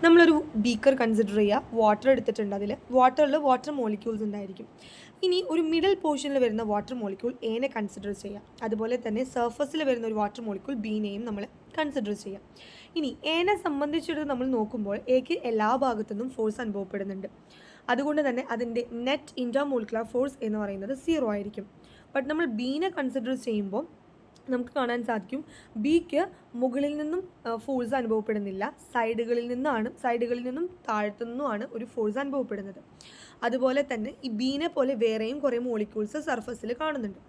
നമ്മളൊരു beaker consider ചെയ്യുക, water എടുത്തിട്ടുണ്ട്. വാട്ടറിൽ വാട്ടർ മോളിക്യൂൾസ് ഉണ്ടായിരിക്കും. ഇനി ഒരു മിഡിൽ പോർഷനിൽ വരുന്ന വാട്ടർ മോളിക്യൂൾ എനെ കൺസിഡർ ചെയ്യാം. അതുപോലെ തന്നെ സർഫസിൽ വരുന്ന ഒരു വാട്ടർ മോളിക്യൂൾ ബീനെയും നമ്മൾ കൺസിഡർ ചെയ്യാം. ഇനി എനെ സംബന്ധിച്ചിട്ട് നമ്മൾ നോക്കുമ്പോൾ എക്ക് എല്ലാ ഭാഗത്തുനിന്നും ഫോഴ്സ് അനുഭവപ്പെടുന്നുണ്ട്. അതുകൊണ്ട് തന്നെ അതിൻ്റെ നെറ്റ് ഇൻറ്റർമോളിക്കുലർ ഫോഴ്സ് എന്ന് പറയുന്നത് 0 ആയിരിക്കും. ബട്ട് നമ്മൾ ബീനെ കൺസിഡർ ചെയ്യുമ്പോൾ നമുക്ക് കാണാൻ സാധിക്കും ബിക്ക് മുകളിൽ നിന്നും ഫോഴ്സ് അനുഭവപ്പെടുന്നില്ല, സൈഡുകളിൽ നിന്നും താഴത്തു നിന്നുമാണ് ഒരു ഫോഴ്സ് അനുഭവപ്പെടുന്നത്. അതുപോലെ തന്നെ ഈ ബീനെ പോലെ വേറെയും കുറേ മോളിക്യൂൾസ് സർഫസിൽ കാണുന്നുണ്ട്.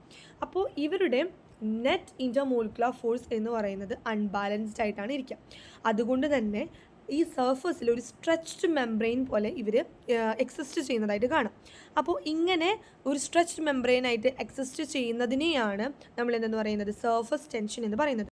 അപ്പോൾ ഇവരുടെ നെറ്റ് ഇൻറ്റർമോളിക്കുലർ ഫോഴ്സ് എന്ന് പറയുന്നത് അൺബാലൻസ്ഡ് ആയിട്ടാണ് ഇരിക്കുക. അതുകൊണ്ട് തന്നെ ഈ സർഫസിൽ ഒരു സ്ട്രെച്ച്ഡ് മെംബ്രെയിൻ പോലെ ഇവർ എക്സിസ്റ്റ് ചെയ്യുന്നതായിട്ട് കാണാം. അപ്പോൾ ഇങ്ങനെ ഒരു സ്ട്രെച്ച്ഡ് മെംബ്രെയിനായിട്ട് എക്സിസ്റ്റ് ചെയ്യുന്നതിനെയാണ് നമ്മൾ എന്തെന്ന് പറയുന്നത് സർഫസ് ടെൻഷൻ എന്ന് പറയുന്നത്.